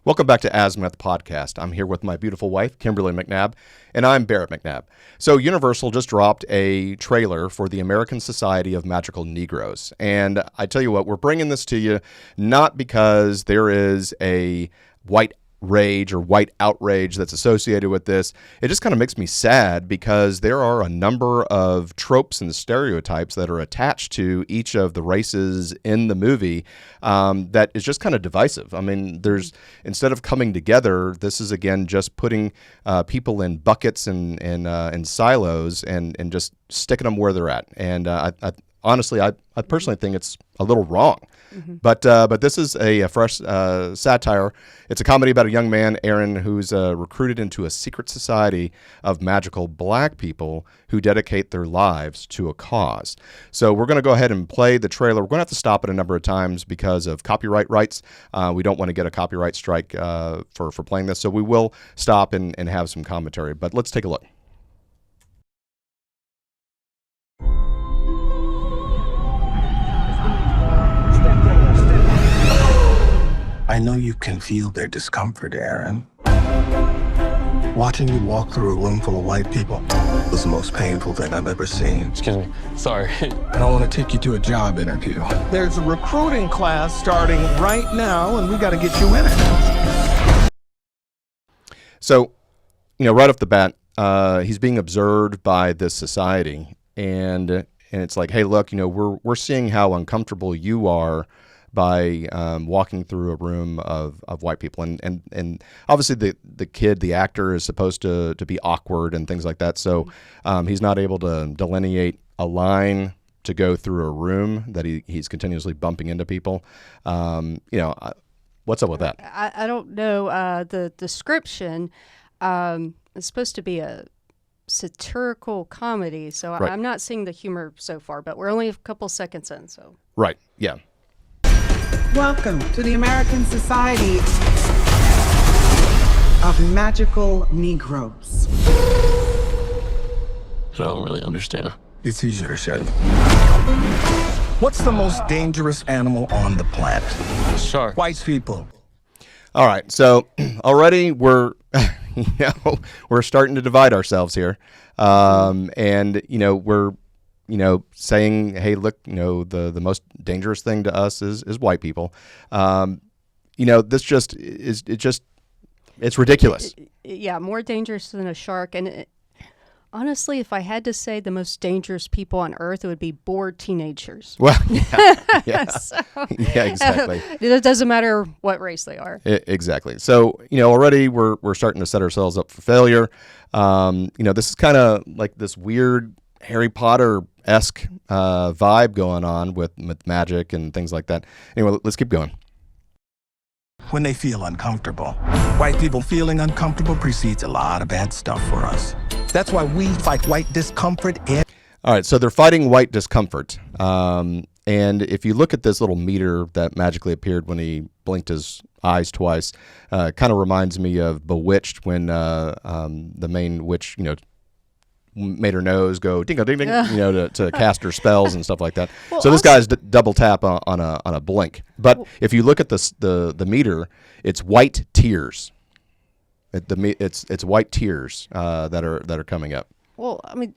Welcome back to Azimuth Podcast. I'm here with my beautiful wife, Kimberly McNabb, and I'm Barrett McNabb. So Universal just dropped a trailer for the American Society of Magical Negroes. And I tell you what, we're bringing this to you not because there is a white rage or white outrage that's associated with this. It just kind of makes me sad because there are a number of tropes and stereotypes that are attached to each of the races in the movie that is just kind of divisive. I mean, instead of coming together, this is again just putting people in buckets and silos and just sticking them where they're at. And honestly, I personally think it's a little wrong. Mm-hmm. But this is a fresh satire. It's a comedy about a young man, Aaron, who's recruited into a secret society of magical black people who dedicate their lives to a cause. So we're going to go ahead and play the trailer. We're going to have to stop it a number of times because of copyright rights. We don't want to get a copyright strike for playing this. So we will stop and have some commentary. But let's take a look. I know you can feel their discomfort, Aaron. Watching you walk through a room full of white people was the most painful thing I've ever seen. Excuse me. Sorry. I don't want to take you to a job interview. There's a recruiting class starting right now, and we got to get you in it. So, right off the bat, he's being observed by this society, and it's like, hey, look, we're seeing how uncomfortable you are by walking through a room of white people. And obviously the kid, the actor, is supposed to be awkward and things like that. So he's not able to delineate a line to go through a room, that he's continuously bumping into people. What's up with that? I don't know. The description is supposed to be a satirical comedy. So Right. I'm not seeing the humor so far, but we're only a couple seconds in. So Right, yeah. Welcome to the American Society of Magical Negroes. I don't really understand. It's easier to say. What's the most dangerous animal on the planet? Shark. White people. All right, so already we're we're starting to divide ourselves here, and we're saying, hey, look, the most dangerous thing to us is white people. This just it's ridiculous. yeah, more dangerous than a shark. And honestly, if I had to say the most dangerous people on Earth, it would be bored teenagers. Well, yeah, So, yeah, exactly. It doesn't matter what race they are. Exactly. So, already we're starting to set ourselves up for failure. This is kind of like this weird Harry Potter-esque vibe going on with magic and things like that. Anyway, let's keep going. When they feel uncomfortable. White people feeling uncomfortable precedes a lot of bad stuff for us. That's why we fight white discomfort. All right, so they're fighting white discomfort. And if you look at this little meter that magically appeared when he blinked his eyes twice, kind of reminds me of Bewitched when the main witch, made her nose go ding ding ding, to cast her spells and stuff like that. Well, so this guy's double tap on a blink. But if you look at the meter, it's white tears. It's white tears that are coming up. Well, I mean,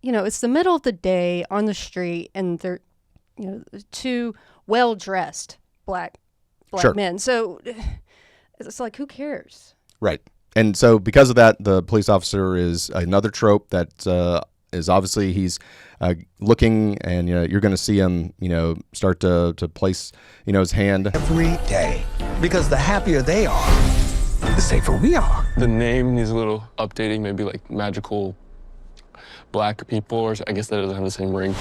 it's the middle of the day on the street, and they're, two well-dressed black Sure. men. So it's like, who cares? Right. And so because of that, the police officer is another trope that is obviously he's looking, and you're going to see him start to place his hand Every day. Because the happier they are, the safer we are. The name needs a little updating, maybe like magical black people, or I guess that doesn't have the same ring.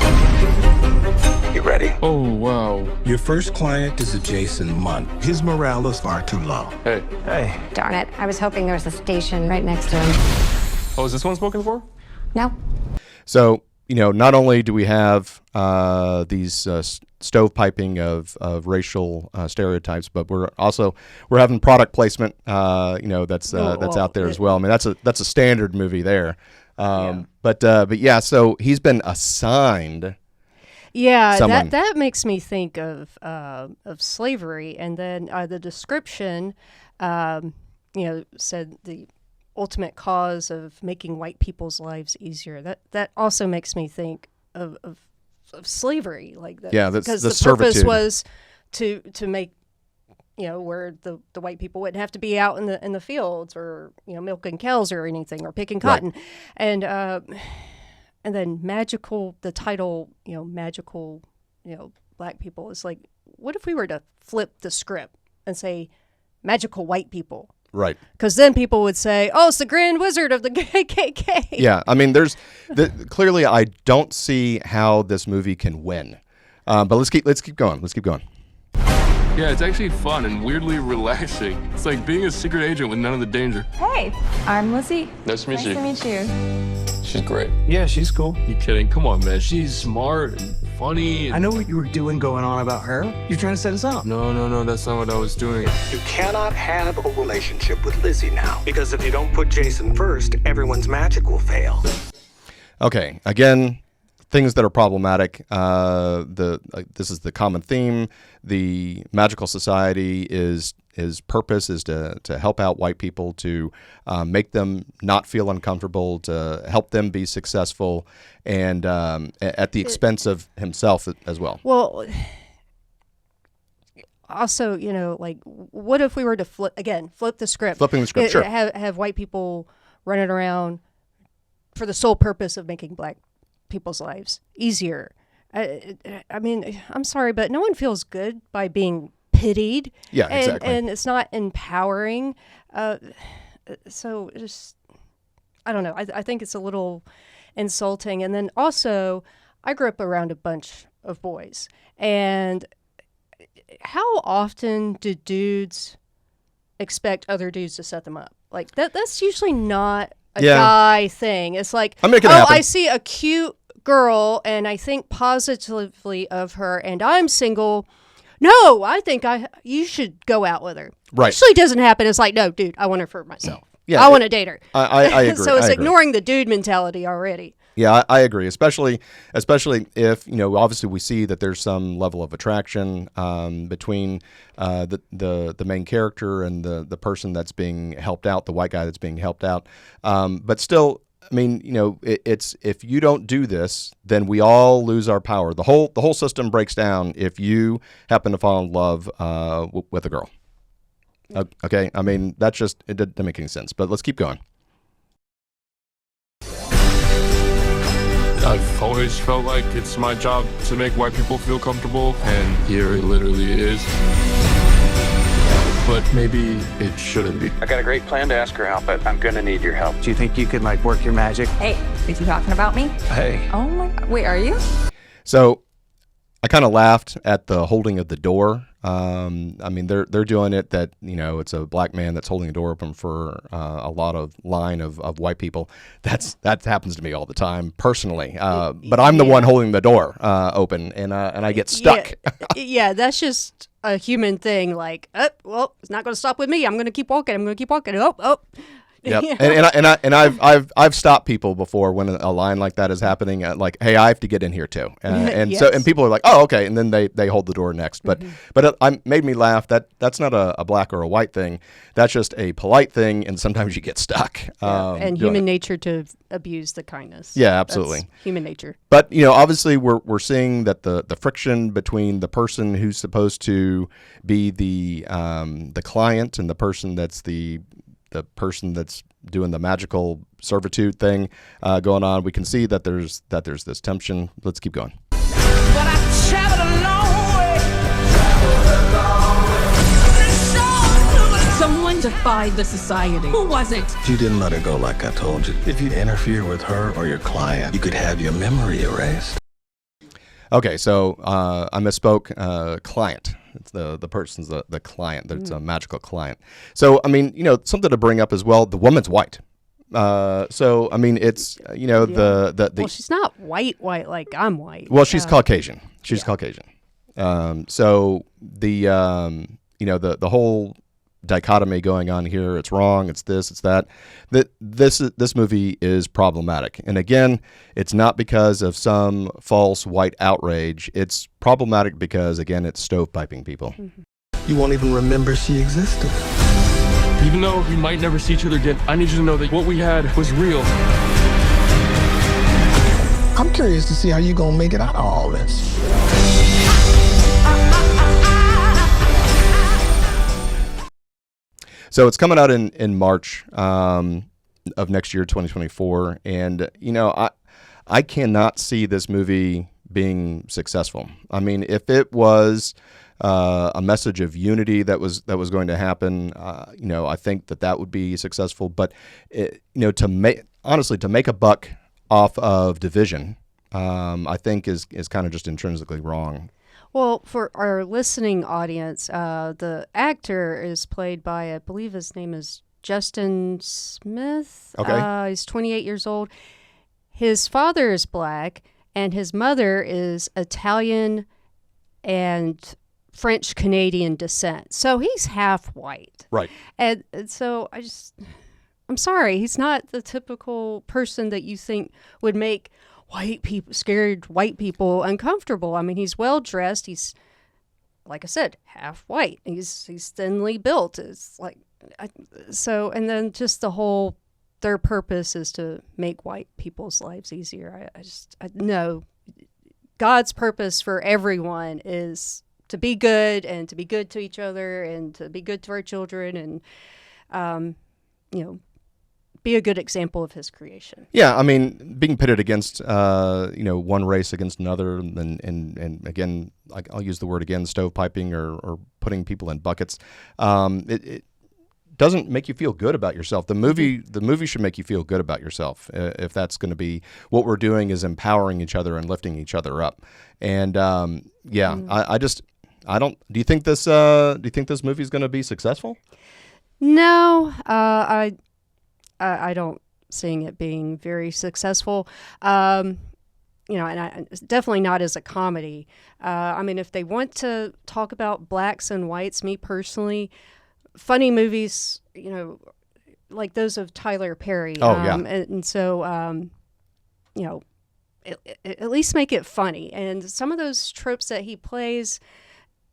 You ready? Oh, wow. Your first client is a Jason Munn. His morale is far too low. Hey. Hey. Darn it. I was hoping there was a station right next to him. Oh, is this one spoken for? No. So, not only do we have these stovepiping of racial stereotypes, but we're having product placement, that's out there as well. I mean, that's a standard movie there. But yeah, so he's been assigned Yeah, someone. that makes me think of slavery, and then the description, said the ultimate cause of making white people's lives easier. That also makes me think of slavery, like that. Yeah, that's because the the purpose servitude. was to make where the white people wouldn't have to be out in the fields or milking cows or anything or picking Right. cotton, and then the title, magical, black people is like, what if we were to flip the script and say magical white people? Right. Because then people would say, oh, it's the Grand Wizard of the KKK. Yeah, I mean, clearly I don't see how this movie can win. But let's keep going. Let's keep going. Yeah, it's actually fun and weirdly relaxing. It's like being a secret agent with none of the danger. Hey, I'm Lizzie. Nice to meet you. Nice to meet you. She's great. Yeah, she's cool. You kidding? Come on, man. She's smart and funny. I know what you were doing going on about her. You're trying to set us up. No, that's not what I was doing. You cannot have a relationship with Lizzie now. Because if you don't put Jason first, everyone's magic will fail. Okay, again, things that are problematic. This is the common theme. The magical society his purpose is to help out white people, to make them not feel uncomfortable, to help them be successful, and at the expense of himself as well. Well, also, like, what if we were to flip the script? Flipping the script, sure. Have white people running around for the sole purpose of making black people's lives easier. I mean, I'm sorry, but no one feels good by being pitied. Yeah, exactly. And it's not empowering. So just, I don't know. I think it's a little insulting. And then also, I grew up around a bunch of boys. And how often do dudes expect other dudes to set them up? Like, that's usually not a guy thing. It's like, I'm making it happen. I see a cute girl and I think positively of her and I'm single. No, I think you should go out with her. Right. Usually doesn't happen. It's like, no, dude, I want her for myself. Yeah, I want to date her. I agree. So it's I agree. ignoring the dude mentality already. Yeah, I agree. Especially if obviously we see that there's some level of attraction between the main character and the person that's being helped out, the white guy that's being helped out. But still, I mean, it's if you don't do this, then we all lose our power. The whole system breaks down if you happen to fall in love with a girl. Okay, I mean it doesn't make any sense. But let's keep going. I've always felt like it's my job to make white people feel comfortable, and here it literally is. But maybe it shouldn't be. I got a great plan to ask her out, but I'm gonna need your help. Do you think you could work your magic? Hey, is he talking about me? Hey. Oh my God. Wait, are you? So I kind of laughed at the holding of the door. I mean, they're doing it that, it's a black man that's holding the door open for a lot of line of white people. That happens to me all the time personally. But I'm the one holding the door open, and I get stuck. Yeah, that's just a human thing. Like, well, it's not going to stop with me. I'm going to keep walking. Oh. Yep. And I've stopped people before when a line like that is happening. Like, hey, I have to get in here too. And Yes. so people are like, oh, okay, and then they hold the door next. But it made me laugh. That's not a black or a white thing. That's just a polite thing, and sometimes you get stuck. And human nature to abuse the kindness. Yeah, absolutely. That's human nature. But obviously we're seeing that the friction between the person who's supposed to be the client and the person that's the person that's doing the magical servitude thing going on. We can see that there's this tension. Let's keep going. But I traveled a long way. Someone defied the society. Who was it? You didn't let her go like I told you. If you interfere with her or your client, you could have your memory erased. Okay, so I misspoke. Client. It's the person's the client. It's a magical client. So I mean, something to bring up as well. The woman's white. So I mean, it's the Well, she's not white like I'm white. Well, she's Caucasian. She's Caucasian. So the whole dichotomy going on here. It's wrong. It's this. It's that. This movie is problematic. And again, it's not because of some false white outrage. It's problematic because, again, it's stovepiping people. You won't even remember she existed. Even though we might never see each other again, I need you to know that what we had was real. I'm curious to see how you gonna make it out of all this. So it's coming out in March of next year, 2024. And, I cannot see this movie being successful. I mean, if it was a message of unity that was going to happen, I think that would be successful. But, to make a buck off of division, I think is kind of just intrinsically wrong. Well, for our listening audience, the actor is played by, I believe his name is Justin Smith. Okay. He's 28 years old. His father is black, and his mother is Italian and French Canadian descent. So he's half white. Right. And so I'm sorry, he's not the typical person that you think would make scared white people uncomfortable. I mean, he's well dressed. He's, like I said, half white. He's thinly built. It's like, and then just their purpose is to make white people's lives easier. I know God's purpose for everyone is to be good and to be good to each other and to be good to our children and, be a good example of his creation. Yeah, I mean, being pitted against, one race against another, and again, I'll use the word again, stovepiping or putting people in buckets. It doesn't make you feel good about yourself. The movie should make you feel good about yourself. If that's going to be what we're doing, is empowering each other and lifting each other up. And I don't. Do you think this movie is going to be successful? No, I don't seeing it being very successful. And definitely not as a comedy. I mean, if they want to talk about blacks and whites, me personally, funny movies, like those of Tyler Perry. Oh, yeah. And so, at least make it funny. And some of those tropes that he plays,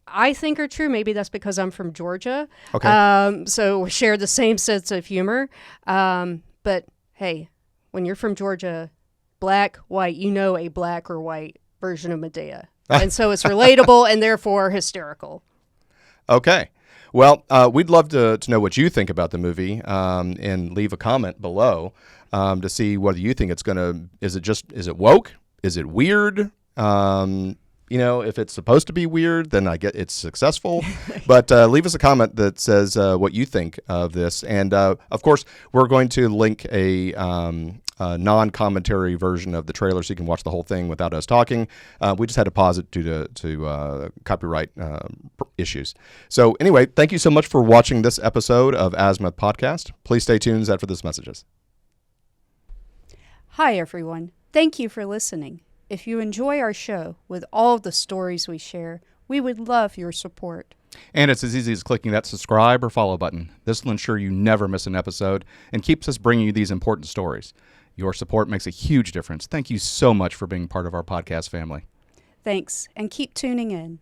I think are true. Maybe that's because I'm from Georgia. Okay. So we share the same sense of humor. But hey, when you're from Georgia, black, white, a black or white version of Medea. And so it's relatable and therefore hysterical. Okay. Well, we'd love to know what you think about the movie, and leave a comment below to see whether you think is it woke? Is it weird? If it's supposed to be weird, then I get it's successful. But leave us a comment that says what you think of this. And, of course, we're going to link a non-commentary version of the trailer so you can watch the whole thing without us talking. We just had to pause it due to copyright issues. So anyway, thank you so much for watching this episode of Azimuth Podcast. Please stay tuned after this messages. Hi, everyone. Thank you for listening. If you enjoy our show with all the stories we share, we would love your support. And it's as easy as clicking that subscribe or follow button. This will ensure you never miss an episode and keeps us bringing you these important stories. Your support makes a huge difference. Thank you so much for being part of our podcast family. Thanks, and keep tuning in.